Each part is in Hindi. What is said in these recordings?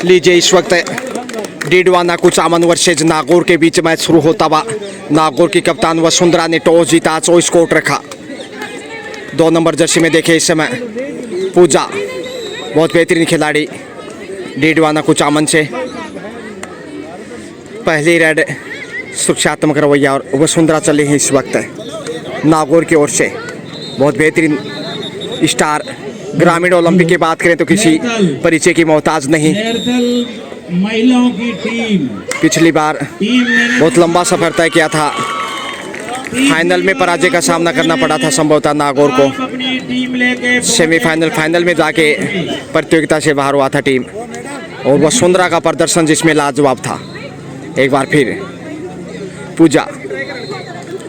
लीजिए इस वक्त डीडवाना कुचामन वर्सेज नागौर के बीच मैच शुरू होता हुआ। नागौर की कप्तान वसुंधरा ने टॉस जीता, चॉइस कोर्ट रखा। 2 नंबर जर्सी में देखे इस समय पूजा, बहुत बेहतरीन खिलाड़ी डीडवाना कुचामन से। पहली रेड सुरक्षात्मक रवैया और वसुंधरा चली है इस वक्त नागौर की ओर से। बहुत बेहतरीन स्टार, ग्रामीण ओलंपिक की बात करें तो किसी परिचय की मोहताज नहीं। महिलाओं की टीम पिछली बार बहुत लंबा सफर तय किया था, फाइनल में पराजय का सामना करना पड़ा था संभवतः नागौर को। सेमीफाइनल फाइनल में जाके प्रतियोगिता से बाहर हुआ था टीम, और वसुंधरा का प्रदर्शन जिसमें लाजवाब था। एक बार फिर पूजा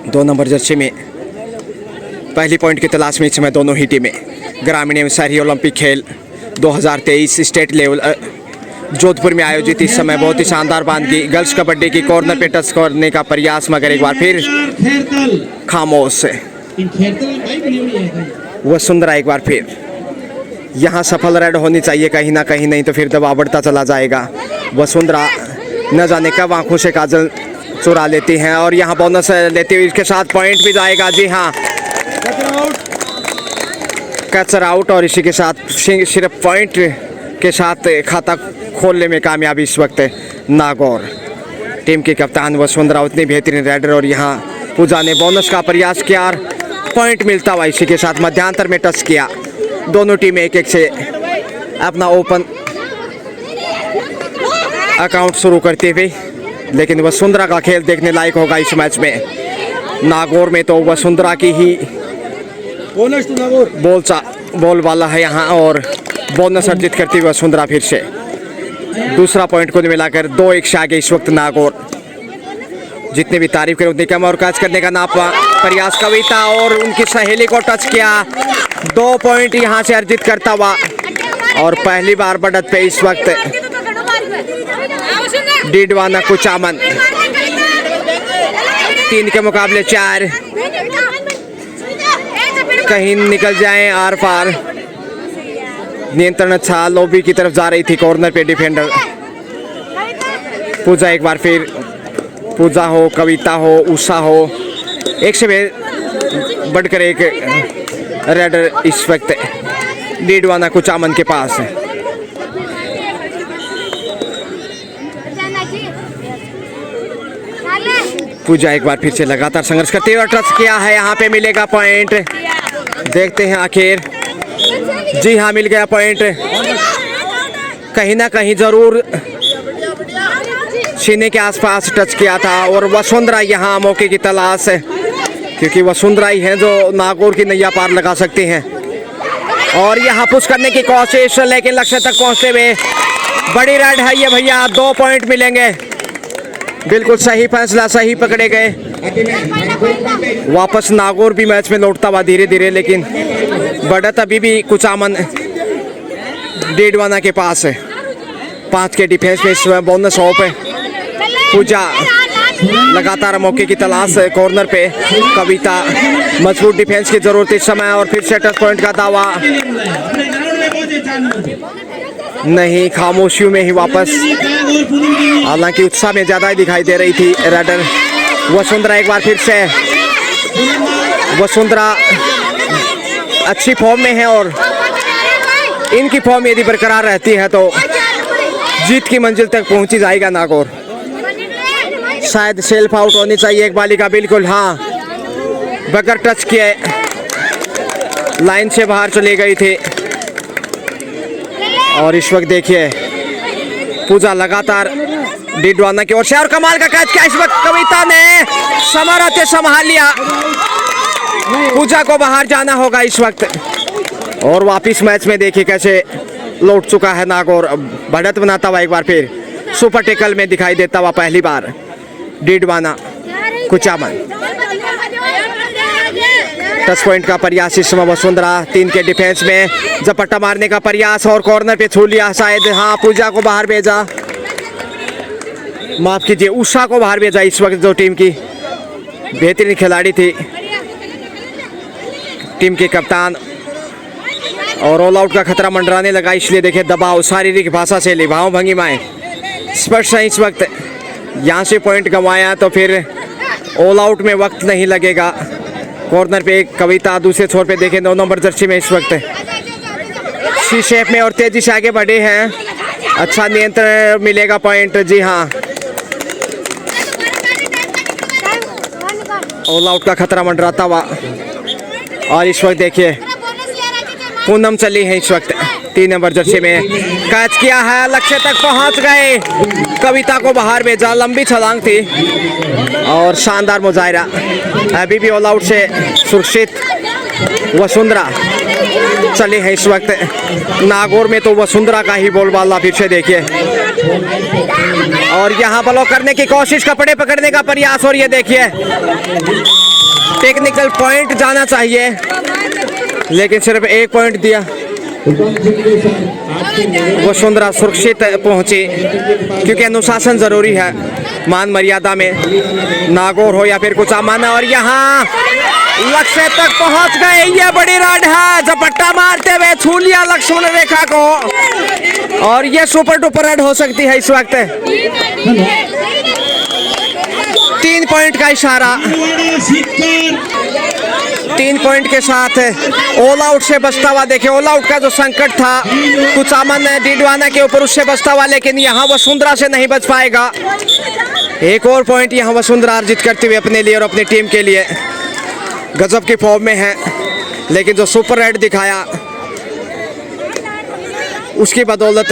2 नंबर जर्सी में पहली पॉइंट की तलाश में इस समय दोनों ही टीमें। ग्रामीण एवं शहरी ओलंपिक खेल 2023 स्टेट लेवल जोधपुर में आयोजित इस समय बहुत ही शानदार बांधगी। गर्ल्स कबड्डी की कॉर्नर पे टच करने का प्रयास, मगर एक बार फिर खामोश। वसुंधरा एक बार फिर यहाँ सफल रेड होनी चाहिए कहीं ना कहीं, नहीं तो फिर दबाव बढ़ता चला जाएगा। वसुंधरा न जाने कब आंखों से काजल चुरा लेती हैं, और यहाँ बोनस लेते हुए इसके साथ पॉइंट भी जाएगा। जी हाँ, कैचर आउट, और इसी के साथ सिर्फ पॉइंट के साथ खाता खोलने में कामयाबी इस वक्त नागौर टीम की कप्तान वसुंधरा उतनी बेहतरीन रेडर। और यहाँ पूजा ने बोनस का प्रयास किया और पॉइंट मिलता हुआ इसी के साथ मध्यांतर में टच किया। दोनों टीमें एक एक से अपना ओपन अकाउंट शुरू करते हुए, लेकिन वसुंधरा का खेल देखने लायक होगा इस मैच में। नागौर में तो वसुंधरा की ही बॉल वाला है यहाँ, और बोनस अर्जित करती हुई वसुंधरा फिर से दूसरा पॉइंट को मिलाकर 2-1 से आगे इस वक्त नागौर। जितने भी तारीफ करें उतनी कम, और कैच करने का नापा प्रयास कविता, और उनकी सहेली को टच किया। 2 पॉइंट यहाँ से अर्जित करता हुआ, और पहली बार बढ़त पे इस वक्त डीडवाना कुचामन 3 के मुकाबले 4। कहीं निकल जाएं आर पार, नियंत्रण अच्छा लॉबी की तरफ जा रही थी कॉर्नर पे डिफेंडर पूजा। एक बार फिर पूजा हो, कविता हो, उषा हो, एक से बढ़कर एक रेडर इस वक्त डीडवाना कुचामन के पास है। पूजा एक बार फिर से लगातार संघर्ष करते हुए टच किया है, यहाँ पे मिलेगा पॉइंट। देखते हैं आखिर। जी हाँ, मिल गया पॉइंट। कहीं ना कहीं जरूर सीने के आसपास टच किया था, और वसुंधरा यहाँ मौके की तलाश है, क्योंकि वसुंधरा ही हैं जो नागौर की नैया पार लगा सकती हैं। और यहाँ पुश करने की कोशिश, लेकिन लक्ष्य तक पहुँचते हुए बड़ी रेड है ये भैया। 2 पॉइंट मिलेंगे। बिल्कुल सही फैसला, सही पकड़े गए। वापस नागौर भी मैच में लौटता हुआ धीरे धीरे, लेकिन बढ़त अभी भी कुचामन डीडवाना के पास है। 5 के डिफेंस में इस बोनस ऑफ है। पूजा लगातार मौके की तलाश है कॉर्नर पे। कविता, मजबूत डिफेंस की जरूरत इस समय, और फिर से टच पॉइंट का दावा नहीं, खामोशियों में ही वापस। हालांकि उत्साह में ज्यादा ही दिखाई दे रही थी रेडर वसुंधरा। एक बार फिर से वसुंधरा अच्छी फॉर्म में है, और इनकी फॉर्म यदि बरकरार रहती है तो जीत की मंजिल तक पहुंची जाएगा नागौर। शायद सेल्फ आउट होनी चाहिए एक बालिका, बिल्कुल हाँ, बगैर टच किए लाइन से बाहर चली गई थी। और इस वक्त देखिए पूजा लगातार डीडवाना की ओर से, और कमाल का कैच किया इस वक्त कविता ने, समरथ संभाल लिया। पूजा को बाहर जाना होगा इस वक्त, और वापिस मैच में देखिए कैसे लौट चुका है नागौर। बढ़त बनाता हुआ एक बार फिर सुपर टेकल में दिखाई देता हुआ पहली बार डीडवाना कुचामन। टच पॉइंट का प्रयास इस समय वसुंधरा 3 के डिफेंस में, झपट्टा मारने का प्रयास, और कॉर्नर पे छू लिया शायद। हाँ, पूजा को बाहर भेजा, माफ कीजिए उषा को बाहर भेजा इस वक्त, जो टीम की बेहतरीन खिलाड़ी थी, टीम के कप्तान और ऑल आउट का खतरा मंडराने लगा, इसलिए देखे दबाव शारीरिक भाषा से लिभाओ भंगिमाएं स्पष्ट है। इस वक्त यहाँ से पॉइंट गंवाया तो फिर ऑल आउट में वक्त नहीं लगेगा। कॉर्नर पे एक कविता, दूसरे छोर पे देखें 9 नंबर जर्सी में इस वक्त सी शेप में और तेजी से आगे बढ़े हैं। अच्छा नियंत्रण मिलेगा पॉइंट, जी हाँ। ऑल आउट का खतरा मंडराता हुआ और इस वक्त देखिए पूनम चली है इस वक्त 3 नंबर जर्सी में, कैच किया है, लक्ष्य तक पहुंच गए, कविता को बाहर भेजा, लंबी छलांग थी और शानदार मुजाहिरा। अभी भी ऑल आउट से सुरक्षित वसुंधरा चली है इस वक्त। नागौर में तो वसुंधरा का ही बोलबाला फिर से देखिए, और यहाँ ब्लॉक करने की कोशिश, कपड़े पकड़ने का प्रयास, और ये देखिए टेक्निकल पॉइंट जाना चाहिए लेकिन सिर्फ 1 पॉइंट दिया। वसुंधरा सुरक्षित पहुंची क्योंकि अनुशासन जरूरी है, मान मर्यादा में, नागौर हो या फिर कुछ अमाना। और यहाँ लक्ष्य तक पहुंच गए, ये बड़ी राड है, झपट्टा मारते हुए छू लिया लक्ष्मण रेखा को और ये सुपर डुपर राड हो सकती है इस वक्त। 3 पॉइंट का इशारा, 3 पॉइंट के साथ ऑल आउट से बचता हुआ। देखिए ऑल आउट का जो संकट था कुछ अमन डिडवाना के ऊपर, उससे बचता हुआ, लेकिन यहाँ वसुंधरा से नहीं बच पाएगा। एक और पॉइंट यहाँ वसुंधरा अर्जित करते हुए अपने लिए और अपनी टीम के लिए गजब की फॉर्म में है, लेकिन जो सुपर रेड दिखाया उसकी बदौलत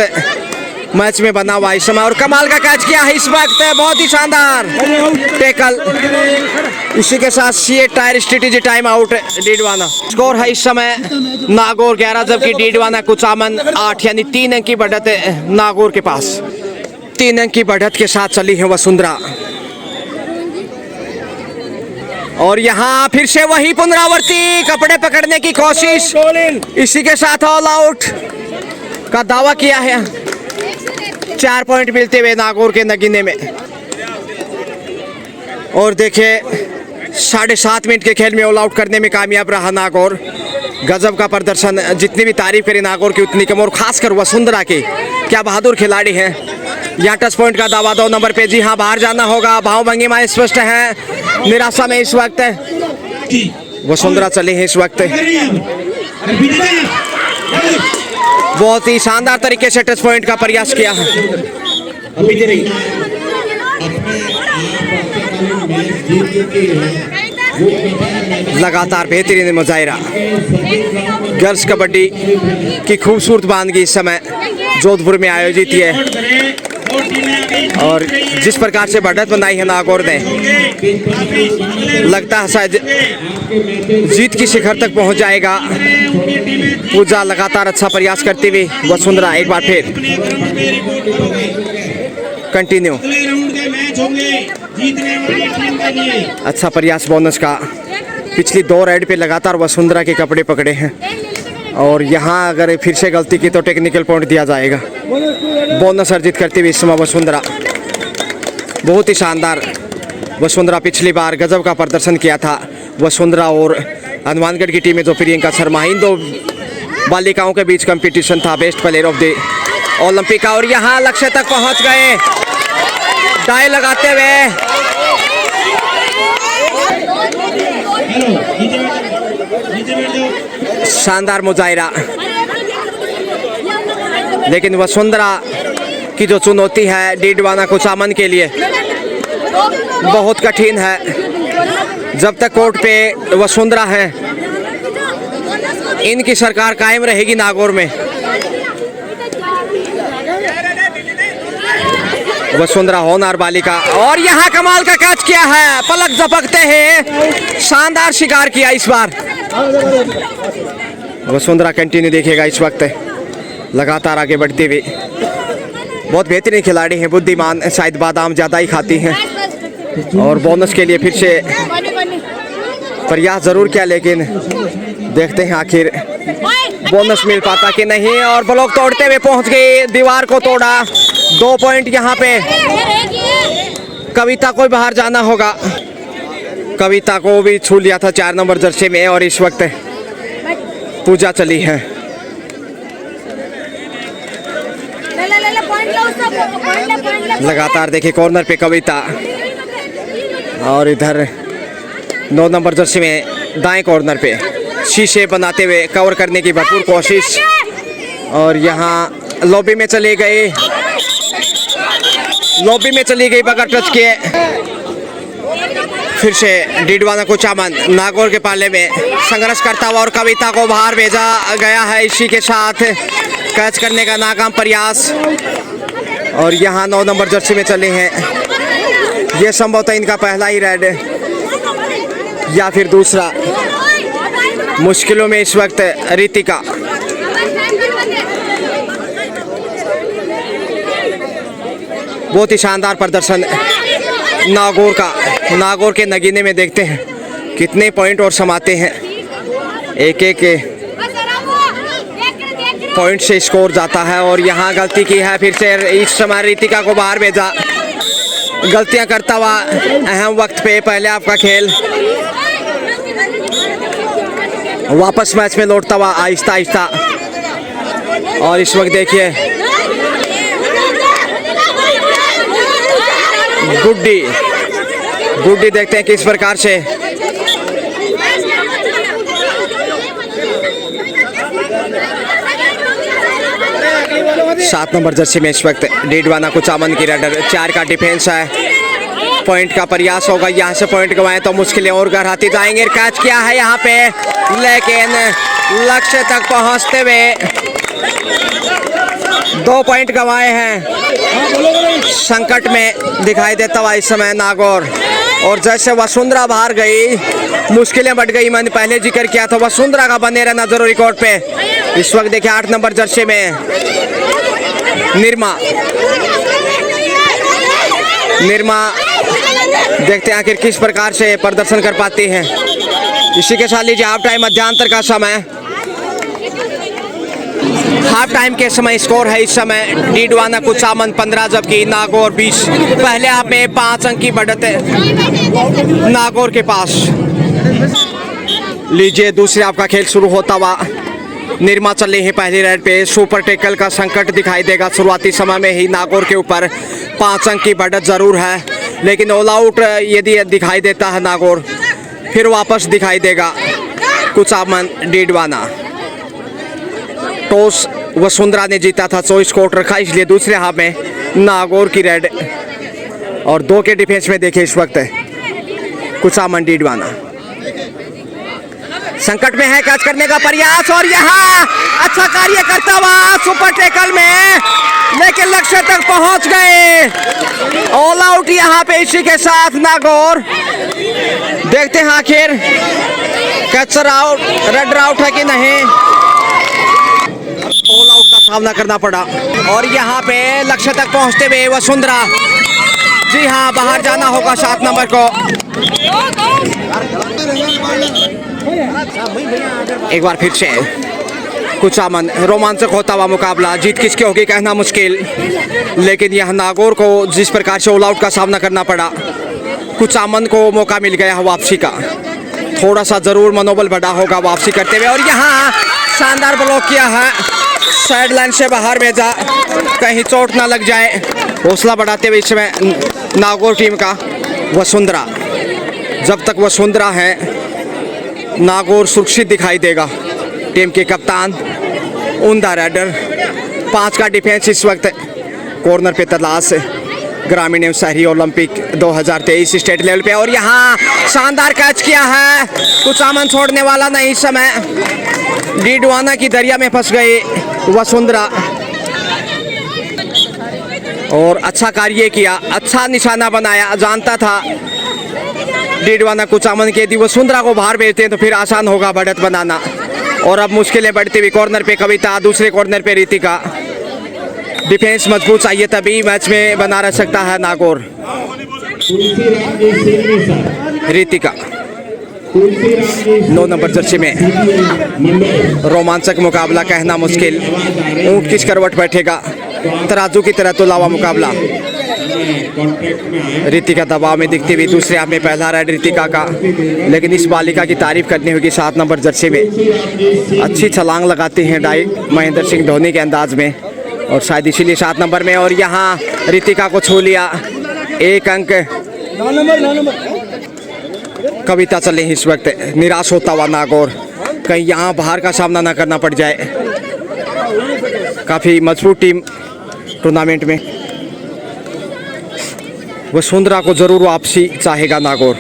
मैच में बना हुआ इस समय। और कमाल का कैच किया है इस वक्त, बहुत ही शानदार टैकल। इसी के साथ CA tyre strategy time out Didwana. Score है इस समय नागौर 11 जबकि डीडवाना कुचामन 8, यानी 3 अंक की बढ़त नागौर के पास। 3 अंक की बढ़त के साथ चली है वसुंधरा और यहाँ फिर से वही पुनरावृत्ति, कपड़े पकड़ने की कोशिश। इसी के साथ ऑल आउट का दावा किया है, 4 पॉइंट मिलते हुए नागौर के नगीने में। और देखिए 7.5 मिनट के खेल में ऑल आउट करने में कामयाब रहा नागौर। गजब का प्रदर्शन, जितनी भी तारीफ करें नागौर की उतनी कम, और खासकर वसुंधरा की, क्या बहादुर खिलाड़ी है। यहाँ टच पॉइंट का दावा 2 नंबर पे, जी हाँ बाहर जाना होगा, भाव भंगिमा स्पष्ट है, निराशा में इस वक्त वसुंधरा चली है इस वक्त। बहुत ही शानदार तरीके से टच पॉइंट का प्रयास किया है। लगातार बेहतरीन मुजाहिरा। गर्ल्स कबड्डी की खूबसूरत बानगी इस समय जोधपुर में आयोजित है और जिस प्रकार से बढ़त बनाई है नागौर ने, लगता है शायद जीत की शिखर तक पहुंच जाएगा। पूजा लगातार अच्छा प्रयास करती हुई, वसुंधरा एक बार फिर कंटिन्यू। अच्छा प्रयास बोनस का, पिछली 2 राइड पे लगातार वसुंधरा के कपड़े पकड़े हैं और यहाँ अगर फिर से गलती की तो टेक्निकल पॉइंट दिया जाएगा। बोनस अर्जित करती हुई इस समय वसुंधरा, बहुत ही शानदार। वसुंधरा पिछली बार गजब का प्रदर्शन किया था। वसुंधरा और हनुमानगढ़ की टीम में जो प्रियंका शर्मा, इन 2 बालिकाओं के बीच कंपटीशन था best player of the Olympic का। और यहाँ लक्ष्य तक पहुँच गए डाई लगाते हुए। शानदार मुजाहिरा, लेकिन वसुंधरा की जो चुनौती है डीडवाना कुचामन के लिए बहुत कठिन है। जब तक कोर्ट पे वसुंधरा है, इनकी सरकार कायम रहेगी नागौर में। वसुंधरा होनहार बालिका, और यहाँ कमाल का कैच किया है, पलक झपकते हैं, शानदार शिकार किया इस बार। वसुंधरा कंटिन्यू देखेगा इस वक्त, लगातार आगे बढ़ती हुई। बहुत बेहतरीन खिलाड़ी हैं, बुद्धिमान, शायद बादाम ज़्यादा ही खाती हैं। और बोनस के लिए फिर से प्रयास जरूर किया, लेकिन देखते हैं आखिर बोनस मिल पाता कि नहीं। और ब्लॉक तोड़ते हुए पहुंच गई, दीवार को तोड़ा। 2 पॉइंट यहाँ पे। कविता को बाहर जाना होगा, कविता को भी छू लिया था 4 नंबर जर्सी में। और इस वक्त पूजा चली है लगातार देखिए कॉर्नर पे कविता, और इधर 9 नंबर जर्सी में दाएं कॉर्नर पे शीशे बनाते हुए कवर करने की भरपूर कोशिश, और यहाँ लॉबी में चली गई, बगैर टच किए। फिर से डीडवाना कुचामन नागौर के पाले में संघर्ष करता हुआ और कविता को बाहर भेजा गया है। इसी के साथ कैच करने का नाकाम प्रयास, और यहाँ 9 नंबर जर्सी में चले हैं। ये संभवतः इनका पहला ही रेड या फिर दूसरा। मुश्किलों में इस वक्त रितिका, बहुत ही शानदार प्रदर्शन नागौर का। नागौर के नगीने में देखते हैं कितने पॉइंट और समाते हैं। एक एक पॉइंट से स्कोर जाता है, और यहाँ गलती की है फिर से। इस समय रितिका को बाहर भेजा, गलतियां करता हुआ अहम वक्त पे पहले आपका खेल वापस मैच में लौटता हुआ आहिस्ता आहिस्ता। और इस वक्त देखिए गुड्डी देखते हैं किस प्रकार से सात नंबर जर्सी में इस वक्त डीडवाना कुचामन की रेडर। 4 का डिफेंस है, पॉइंट का प्रयास होगा। यहाँ से पॉइंट गंवाए तो मुश्किलें और घर आती जाएंगे। कैच किया है यहाँ पे, लेकिन लक्ष्य तक पहुँचते हुए 2 पॉइंट गंवाए हैं। संकट में दिखाई देता हुआ इस समय नागौर, और जैसे वसुंधरा बाहर गई मुश्किलें बढ़ गई। मैंने पहले जिक्र किया था वसुंधरा का बने रहना जरूरी कोर्ट पे। इस वक्त देखिए 8 नंबर जर्सी में निर्मा देखते हैं आखिर किस प्रकार से प्रदर्शन कर पाती हैं। इसी के साथ लीजिए हाफ टाइम मध्यांतर का समय। हाफ टाइम के समय स्कोर है इस समय डीडवाना कुचामन 15 जबकि नागौर 20। पहले हाफ में 5 अंक की बढ़त है नागौर के पास। लीजिए दूसरे हाफ का खेल शुरू होता हुआ। निर्मा चले हैं पहली रेड पे। सुपर टैकल का संकट दिखाई देगा शुरुआती समय में ही। नागौर के ऊपर 5 अंक की बढ़त जरूर है, लेकिन ऑल आउट यदि दिखाई देता है नागौर, फिर वापस दिखाई देगा कुचामन डीडवाना। टॉस वसुंधरा ने जीता था, चॉइस कोर्ट रखा, इसलिए दूसरे हाफ में नागौर की रेड। और 2 के डिफेंस में देखिए इस वक्त कुचामन डीडवाना संकट में है। कैच करने का प्रयास, और यहाँ अच्छा कार्य करता हुआ सुपर टैकल में, लेकिन लक्ष्य तक पहुंच गए। ऑल आउट यहाँ पे इसी के साथ नागौर। देखते हैं आखिर कैचर आउट, रेड आउट है कि नहीं। ऑल आउट का सामना करना पड़ा, और यहाँ पे लक्ष्य तक पहुंचते हुए वसुंधरा, जी हाँ बाहर जाना होगा 7 नंबर को। एक बार फिर से कुचामन, रोमांचक होता हुआ मुकाबला। जीत किसकी होगी कहना मुश्किल, लेकिन यह नागौर को जिस प्रकार से ऑल आउट का सामना करना पड़ा, कुचामन को मौका मिल गया वापसी का। थोड़ा सा जरूर मनोबल बढ़ा होगा वापसी करते हुए, और यहाँ शानदार ब्लॉक किया है, साइड लाइन से बाहर भेजा, कहीं चोट ना लग जाए। हौसला बढ़ाते हुए इसमें नागौर टीम का वसुंधरा। जब तक वसुंधरा है नागौर सुरक्षित दिखाई देगा। टीम के कप्तान उंदा रेडर। 5 का डिफेंस इस वक्त कॉर्नर पे तलाश ग्रामीण एवं शहरी ओलंपिक 2023 स्टेट लेवल पे, और यहाँ शानदार कैच किया है। कुचामन छोड़ने वाला नहीं इस समय। डीडवाना की दरिया में फंस गई वसुंधरा, और अच्छा कार्य किया, अच्छा निशाना बनाया। जानता था डीडवाना कुचामन के यदि वसुंधरा को बाहर भेजते हैं तो फिर आसान होगा बढ़त बनाना, और अब मुश्किलें बढ़ती हुई। कॉर्नर पे कविता, दूसरे कॉर्नर पे रितिका। डिफेंस मजबूत चाहिए तभी मैच में बना रह सकता है नागौर। रितिका 9 नंबर जर्सी में रोमांचक मुकाबला कहना मुश्किल। ऊंट किस करवट बैठेगा, तराजू की तरह तुला हुआ मुकाबला। रितिका दबाव में दिखती हुई दूसरे हाफ में पहला रेड रितिका का, लेकिन इस बालिका की तारीफ करनी होगी 7 नंबर जर्सी में। अच्छी छलांग लगाती हैं डाई महेंद्र सिंह धोनी के अंदाज में। और शायद इसीलिए 7 नंबर में, और यहाँ रितिका को छू लिया। 1 अंक। कविता चल रही इस वक्त, निराश होता हुआ नागौर, कहीं यहाँ बाहर का सामना ना करना पड़ जाए। काफ़ी मजबूत टीम टूर्नामेंट में। वसुंधरा को ज़रूर वापसी चाहेगा नागौर,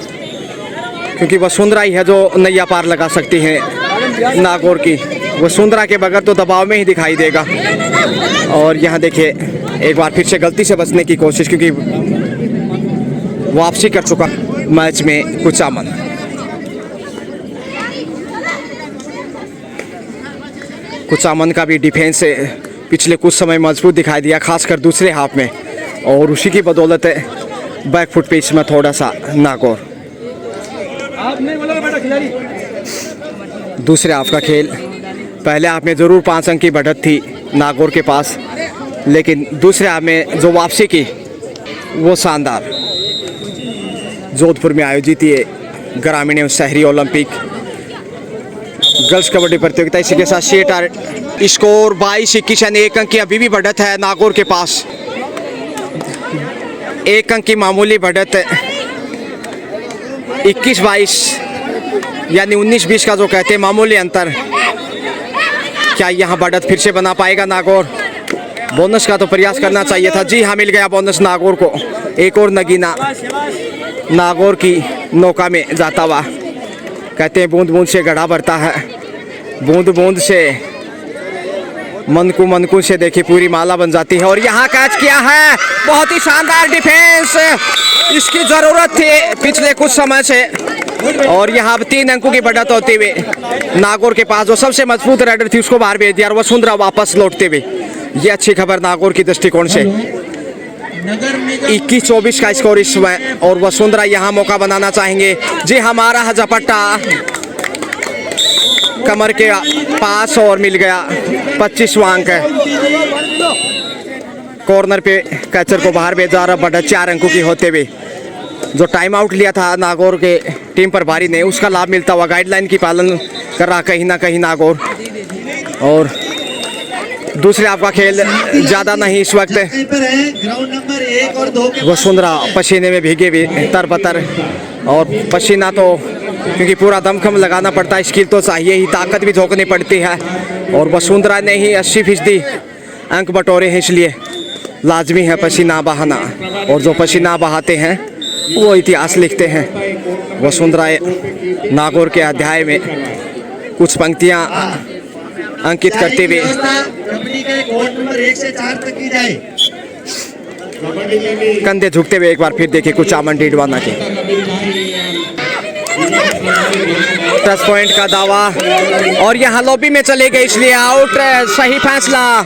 क्योंकि वसुंधरा ही है जो नैया पार लगा सकती है नागौर की। वसुंधरा के बगैर तो दबाव में ही दिखाई देगा। और यहाँ देखिए एक बार फिर से गलती से बचने की कोशिश, क्योंकि वापसी कर चुका मैच में कुचामन। कुचामन का भी डिफेंस पिछले कुछ समय मजबूत दिखाई दिया, खासकर दूसरे हाफ में, और उसी की बदौलत बैकफुट पे इसमें थोड़ा सा नागौर। दूसरे हाफ का खेल, पहले हाफ में ज़रूर 5 अंक की बढ़त थी नागौर के पास, लेकिन दूसरे हाफ में जो वापसी की वो शानदार। जोधपुर में आयोजित ये ग्रामीण एवं शहरी ओलंपिक गर्ल्स कबड्डी प्रतियोगिता, इसी के साथ शेटर स्कोर 22-21 यानी 1 अंक की अभी भी बढ़त है नागौर के पास। 1 अंक की मामूली बढ़त, 21-22 यानी 19-20 का जो कहते हैं मामूली अंतर। क्या यहाँ बढ़त फिर से बना पाएगा नागौर? बोनस का तो प्रयास करना चाहिए था। जी हाँ, मिल गया बोनस नागौर को। एक और नगीना नागौर की नौका में जाता हुआ। कहते हैं बूंद बूंद से घड़ा भरता है, बूंद बूंद से मनकू से देखिए पूरी माला बन जाती है। और यहाँ कैच किया है, बहुत ही शानदार डिफेंस, इसकी ज़रूरत थी पिछले कुछ समय से। और यहाँ 3 अंकों की बढ़त होते हुए नागौर के पास जो सबसे मजबूत राइडर थी उसको बाहर भेज दिया, और वसुंधरा वापस लौटते हुए। ये अच्छी खबर नागौर की दृष्टिकोण से। 21-24 का स्कोर इस समय, और वसुंधरा यहाँ मौका बनाना चाहेंगे। जी हमारा झपट्टा कमर के पास और मिल गया 25वां अंक है। कॉर्नर पे कैचर को बाहर भेजा, और बढ़त 4 अंकों की होते हुए। जो टाइम आउट लिया था नागौर के टीम प्रभारी ने, उसका लाभ मिलता हुआ गाइडलाइन की पालन कर रहा कहीं ना कहीं नागौर। और दूसरे आपका खेल ज़्यादा नहीं इस वक्त। वसुंधरा पसीने में भीगे हुए तरबतर, और पसीना तो क्योंकि पूरा दमखम लगाना पड़ता है, स्किल तो चाहिए ही, ताकत भी झोंकनी पड़ती है। और वसुंधरा ने ही 80% अंक बटोरे हैं, इसलिए लाजमी है पसीना बहाना। और जो पसीना बहाते हैं वो इतिहास लिखते हैं। वसुंधरा नागौर के अध्याय में कुछ पंक्तियां अंकित करते हुए कंधे झुकते हुए एक बार फिर देखिए कुचामन डीडवाना के 10 पॉइंट का दावा, और यहाँ लॉबी में चले गए इसलिए आउट। सही फैसला,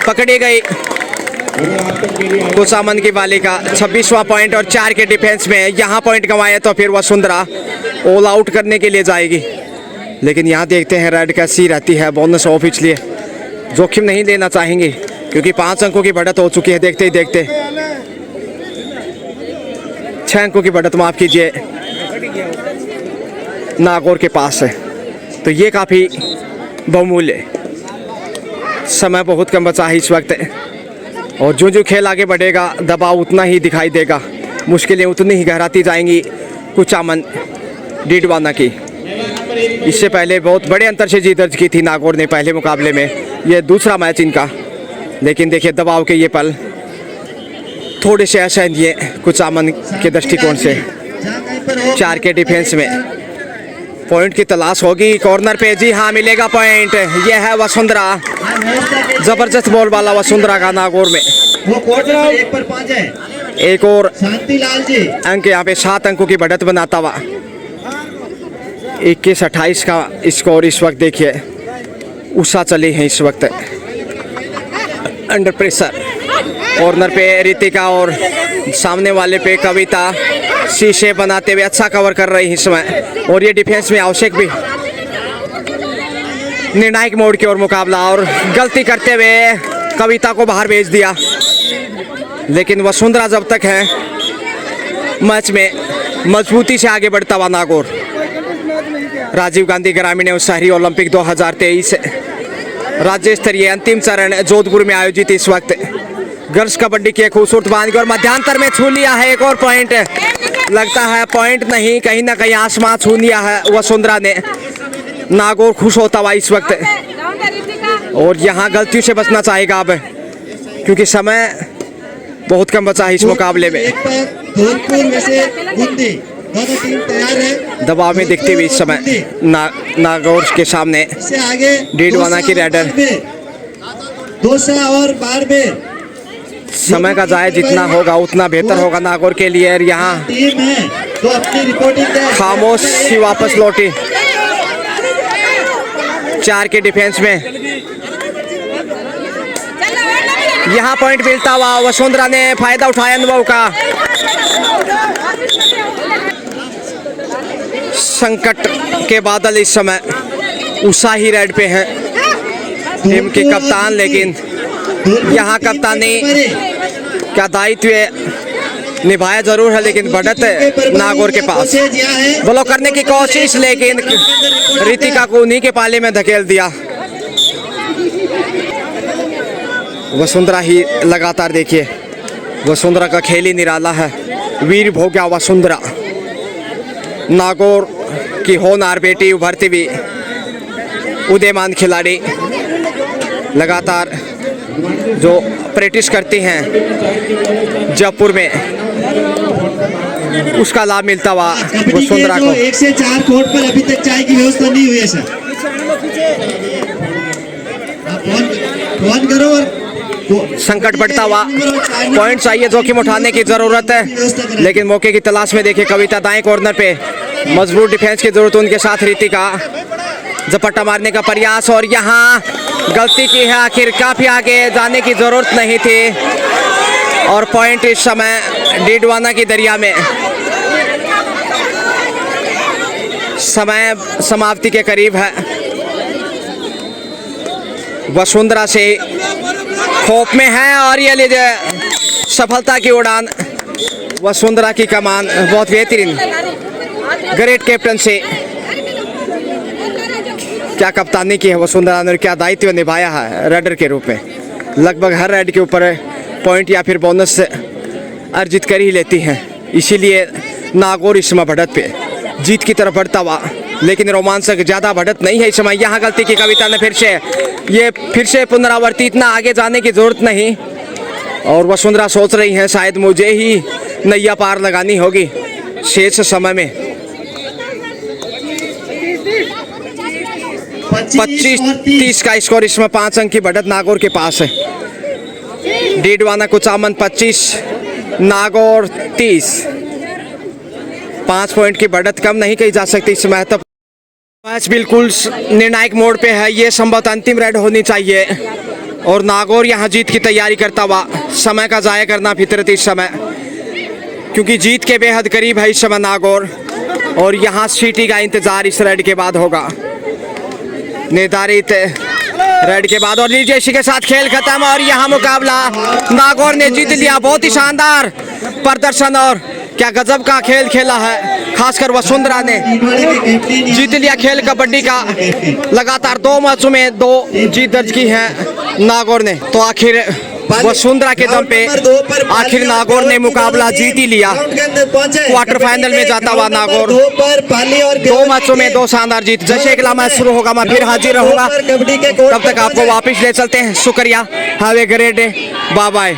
पकड़ी गई कुचामन की बालिका। 26वां पॉइंट और 4 के डिफेंस में यहाँ पॉइंट गंवाए तो फिर वसुंधरा ऑल आउट करने के लिए जाएगी। लेकिन यहाँ देखते हैं रेड कैसी रहती है, बोनस ऑफ, इसलिए जोखिम नहीं लेना चाहेंगे क्योंकि 5 अंकों की बढ़त हो चुकी है। देखते ही देखते 6 अंकों की बढ़त, माफ कीजिए, नागौर के पास है। तो ये काफ़ी बहुमूल्य, समय बहुत कम बचा है इस वक्त, और जो खेल आगे बढ़ेगा दबाव उतना ही दिखाई देगा, मुश्किलें उतनी ही गहराती जाएंगी कुचामन डीडवाना की। इससे पहले बहुत बड़े अंतर से जीत दर्ज की थी नागौर ने पहले मुकाबले में, ये दूसरा मैच इनका। लेकिन देखिए दबाव के ये पल थोड़े से असहनीय कुचामन के दृष्टिकोण से। 4 के डिफेंस में पॉइंट की तलाश होगी कॉर्नर पे। जी हाँ, मिलेगा पॉइंट। ये है वसुंधरा, जबरदस्त बॉल वाला वसुंधरा का नागौर में। एक और अंक यहाँ पे 7 अंकों की बढ़त बनाता हुआ 21-28 का स्कोर इस वक्त। देखिए उषा चली है इस वक्त अंडर प्रेशर। कॉर्नर पे रितिका और सामने वाले पे कविता शीशे बनाते हुए अच्छा कवर कर रही है इस समय। और ये डिफेंस में आवश्यक भी निर्णायक मोड़ की ओर मुकाबला, और गलती करते हुए कविता को बाहर भेज दिया। लेकिन वसुंधरा जब तक है मैच में मजबूती से आगे बढ़ता हुआ नागौर। राजीव गांधी ग्रामीण एवं शहरी ओलंपिक 2023 राज्य स्तरीय अंतिम चरण जोधपुर में आयोजित इस वक्त गर्ल्स कबड्डी की खूबसूरत बांध और मध्यांतर में छू लिया है एक और पॉइंट। लगता है पॉइंट नहीं, कहीं ना कहीं आसमान छू लिया है वसुंधरा ने। नागौर खुश होता हुआ इस वक्त, और यहाँ गलतियों से बचना चाहेगा अब, क्योंकि समय बहुत कम बचा है इस मुकाबले में। जोधपुर में से बुंदी दोनों टीम तैयार है। दबाव में दिखती हुई इस समय नागौर के सामने से आगे डीडवाना की रेडर। दोसा और बारबेर समय का जाया जितना होगा उतना बेहतर होगा नागौर के लिए। और यहाँ टीम है तो अपनी रिपोर्टिंग दे। खामोशी वापस लौटी 4 के डिफेंस में। यहाँ पॉइंट मिलता हुआ वसुंधरा ने फायदा उठाया अनुभव का। संकट के बादल इस समय उत्साही रेड पे हैं टीम के कप्तान, लेकिन यहाँ कप्तानी का दायित्व निभाया जरूर है, लेकिन बढ़त नागौर के पास। ब्लॉक करने की कोशिश, लेकिन रितिका को उन्हीं के पाले में धकेल दिया। वसुंधरा ही लगातार, देखिए वसुंधरा का खेल ही निराला है। वीर भोग्या वसुंधरा, नागौर की होनहार बेटी, उभरती हुई उदयमान खिलाड़ी, लगातार जो प्रैक्टिस करती हैं जयपुर में, उसका लाभ मिलता हुआ वसुंधरा को। 1 से 4 कोर्ट पर अभी तक चाय की व्यवस्था नहीं हुई है सर। फोन करो और संकट बढ़ता हुआ पॉइंट चाहिए, जोखिम उठाने की जरूरत है, लेकिन मौके की तलाश में देखिए कविता दाएं कॉर्नर पे, मजबूत डिफेंस की जरूरत उनके साथ रितिका, झपट्टा मारने का प्रयास, और यहाँ गलती की है। आखिर काफी आगे जाने की जरूरत नहीं थी, और पॉइंट इस समय डीडवाना की दरिया में। समय समाप्ति के करीब है। वसुंधरा से खौफ में है, और ये लीजिए सफलता की उड़ान, वसुंधरा की कमान। बहुत बेहतरीन, ग्रेट कैप्टन से क्या कप्तानी की है वसुंधरा ने, क्या दायित्व निभाया है रेडर के रूप में। लगभग हर रेड के ऊपर पॉइंट या फिर बोनस अर्जित कर ही लेती हैं, इसीलिए नागौर इस समय बढ़त पे जीत की तरफ बढ़ता हुआ, लेकिन रोमांचक ज़्यादा बढ़त नहीं है इस समय। यहाँ गलती की कविता ने फिर से पुनरावर्ती, इतना आगे जाने की जरूरत नहीं, और वसुंधरा सोच रही हैं शायद मुझे ही नैया पार लगानी होगी शेष समय में। 25-30 का स्कोर, इसमें 5 अंक की बढ़त नागौर के पास है। डीडवाना कुचामन 25, नागौर 30। 5 पॉइंट की बढ़त कम नहीं कही जा सकती इस महत्व। मैच बिल्कुल निर्णायक मोड़ पे है, ये संभवतः अंतिम रेड होनी चाहिए, और नागौर यहाँ जीत की तैयारी करता हुआ। समय का जाया करना फितरत इस समय, क्योंकि जीत के बेहद करीब है इस समय नागौर, और यहाँ सीटी का इंतजार इस रेड के बाद होगा, निर्धारित रेड के बाद। और लीजिए इसी के साथ खेल खत्म, और यहाँ मुकाबला नागौर ने जीत लिया। बहुत ही शानदार प्रदर्शन, और क्या गजब का खेल खेला है, खासकर वसुंधरा ने जीत लिया खेल कबड्डी का। लगातार 2 मैचों में 2 जीत दर्ज की है नागौर ने। तो आखिर वसुंधरा के दम पे आखिर नागौर ने मुकाबला जीत ही लिया। क्वार्टर फाइनल में जाता हुआ नागौर 2 मैचों में 2 शानदार जीत। जैसे अगला मैच शुरू होगा मैं फिर हाजिर रहूंगा, तब तक आपको वापस ले चलते हैं। शुक्रिया, have a great day, bye bye.